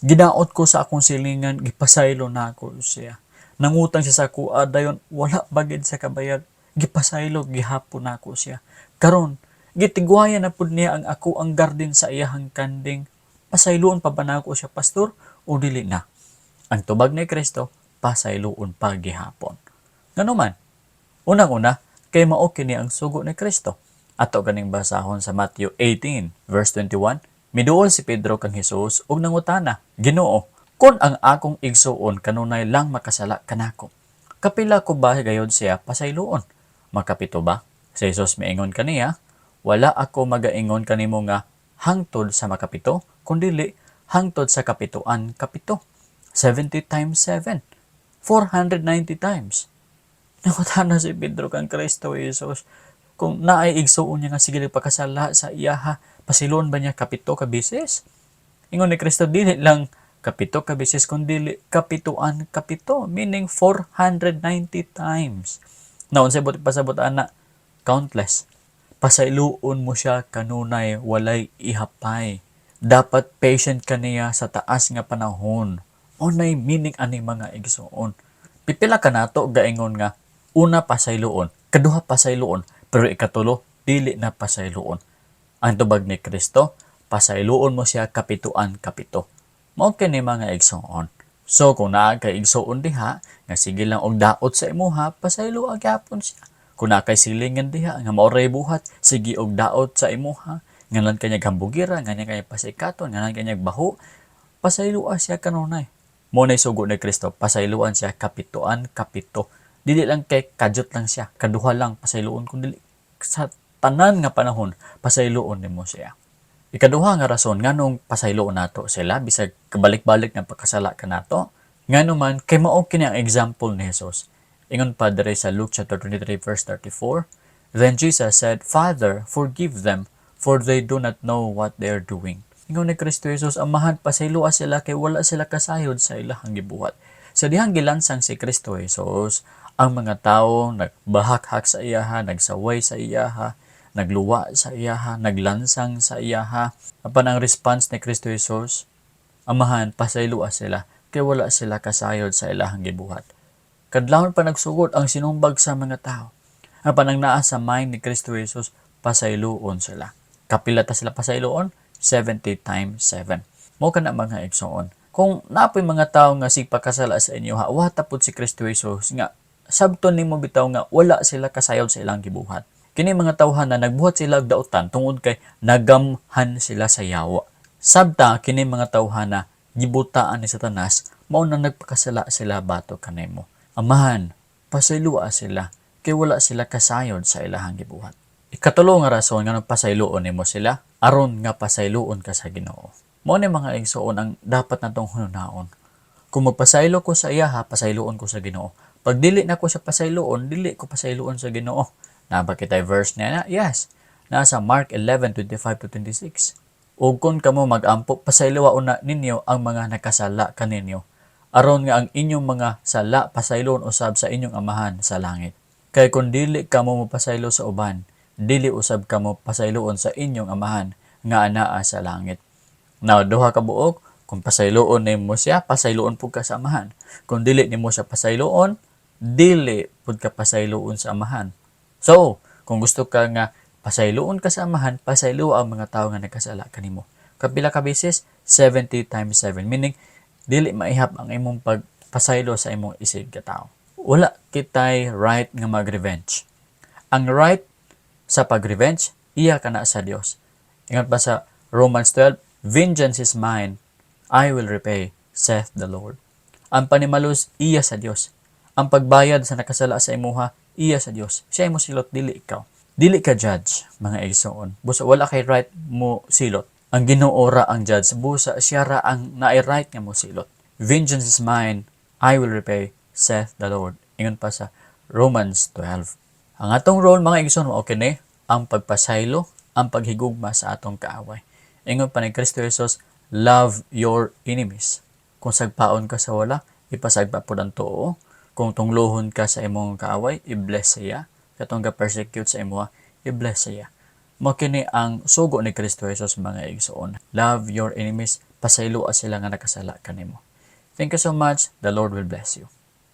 Gidaot ko sa akong silingan, gipasaylo na ako siya. Nangutang siya sa kuha dayon, wala bagid sa kabayag. Gipasaylo, gihapon na ako siya. Karon, gitigwayan na pud niya ang ako ang garden sa iyahang kanding. Pasayloon pa ba na ako siya, pastor? O dili na? Ang tubag ni Kristo, pasayloon pa gihapon. Ngano man, unang-una, kay mao kini ang sugo ni Kristo. Ato ganing basahon sa Matthew 18 verse 21. Miduol si Pedro kang Hesus ug nangutana, Ginoo, kun ang akong igsuon kanunay lang makasala kanako, kapila ko ba gayod siya pasayloon? Makapito ba? Si Hesus miingon kaniya, wala ako magaingon kanimo nga hangtod sa makapito, kundili hangtod sa kapituan kapito. 70 times 7. 490 times. Nakutana si Pedro kang Kristo Jesus. Kung naay igsuon niya nga sige pagkasala sa iyaha, pasilon ba niya kapito ka bisis? Ingon ni Kristo, dili lang kapito ka bisis, kundi kapituan kapito, meaning 490 times. Naon sa buti pasabot ana, countless. Pasailuon mo siya kanunay walay ihapay. Dapat patient kaniya sa taas nga panahon. Unay meaning aning mga igsuon. Pipila ka nato gaingon nga una pasayloon, kaduha pasayloon, pero ikatulo dili na pasayloon. Ang tubag ni Kristo, pasayloon mo siya kapituan kapito. Mao kini mga igsuon. So kung naa kay igsuon diha nga sige lang og daot sa imuha, pasaylo agyapon siya. Kung naa kay silingan diha nga maoray buhat, sige og daot sa imuha. Ngalan kanyag hambugira, ngalan kanyag pasikaton, ngalan kanyag baho, pasayloa siya kanunay. Mo nay sugo ni Kristo, pasayloan siya kapituan kapito. Dili lang kay kadyot lang siya, kaduha lang pasayloon, kundi sa tanan nga panahon pasayloon nimo siya. Ikaduha nga rason nganong pasayloon nato sila bisag kabalik-balik nga pagkasala kanato, ngano man kay mao kini ang example ni Jesus. Ingon pa diri sa Luke chapter 23 verse 34, Then Jesus said, Father, forgive them, for they do not know what they are doing. Ingon ni Kristo Jesus, amahan pasayloa sila kay wala sila kasayod sa ilahang gibuhat. Sa dihang gilansang si Kristo Jesus, ang mga tao nagbahak-hak sa iyaha, nagsaway sa iyaha, nagluwa sa iyaha, naglansang sa iyaha. Apan ang response ni Kristo Jesus, amahan, pasaylua sila, kay wala sila kasayod sa ilahang gibuhat. Kadlawon pa nagsugod ang sinumbag sa mga tao. Apan ang naa sa mind ni Kristo Jesus, pasayloon sila. Kapila ta sila pasayloon? 70 times 7. Mo kana mga igsoon. Kung napoy mga tao nga sigpakasala sa inyo, watapod si Kristo Jesus nga sabton nimo bitaw nga wala sila kasayod sa ilang gibuhat. Kini mga tawhan na nagbuhat sila og dautan tungod kay nagamhan sila sa yawa. Sabta kini mga tawhan na gibutaan ni Satanas mao nang nagpakasala sila batok kanimo. Amahan, pasaylua sila kay wala sila kasayod sa ilahang gibuhat. Ikatulo nga rason nga pasayloon nimo sila aron nga pasayloon ka sa Ginoo. Mao ni mga igsoon ang dapat natong hunaon. Kung magpasaylo ko sa iyaha, pasayloon ko sa Ginoo. Pag dili na ko sa pasayloon, dili ko pasayloon sa Ginoo. Nabakit ay verse niya na? Yes. Nasa Mark 11:25-26. Ug kung kamo mag-ampo, pasayloa una ninyo ang mga nakasala kaninyo. Aron nga ang inyong mga sala pasayloon usab sa inyong amahan sa langit. Kay kung dili kamo mapasaylo sa uban, dili usab kamo pasayloon sa inyong amahan nga anaa sa langit. Now, duha ka buok, kung pasayloon nimo siya, pasayloon pud ka sa amahan. Kung dili nimo siya pasayloon, dili pud ka pasayloon sa amahan. So, kung gusto ka nga pasayloon ka sa amahan, pasaylo ang mga tao nga nagkasala kanimo. Kapila ka beses? 70 times 7. Meaning, dili maihap ang imong pagpasaylo sa imong isig ka tao. Wala kitay right nga mag-revenge. Ang right sa pag-revenge, iya ka na sa Dios. Ingat pa sa Romans 12, Vengeance is mine, I will repay, saith the Lord. Ang panimalus, iya sa Dios. Ang pagbayad sa nakasala sa imuha, iya sa Dios. Siya mo silot, dili ikaw. Dili ka judge, mga igsoon. Busa wala kay right mo silot. Ang Ginoo ra ang judge. Busa siya ra ang na-right nga mo silot. Vengeance is mine, I will repay, saith the Lord. Ingon pa sa Romans 12. Ang atong role, mga igsoon, okay ni, ang pagpasaylo, ang paghigugma sa atong kaaway. Ingon pa ni Kristo Jesus, love your enemies. Kung sagpaon ka sa wala, ipasagpa po ang too. Kung tunglohon ka sa imong kaaway, i-bless siya. Katong ka-persecute sa imo, i-bless siya. Mo kini ang sugo ni Kristo Jesus, mga igsoon. Love your enemies, pasaylo sila nga nakasala kanimo. Thank you so much. The Lord will bless you.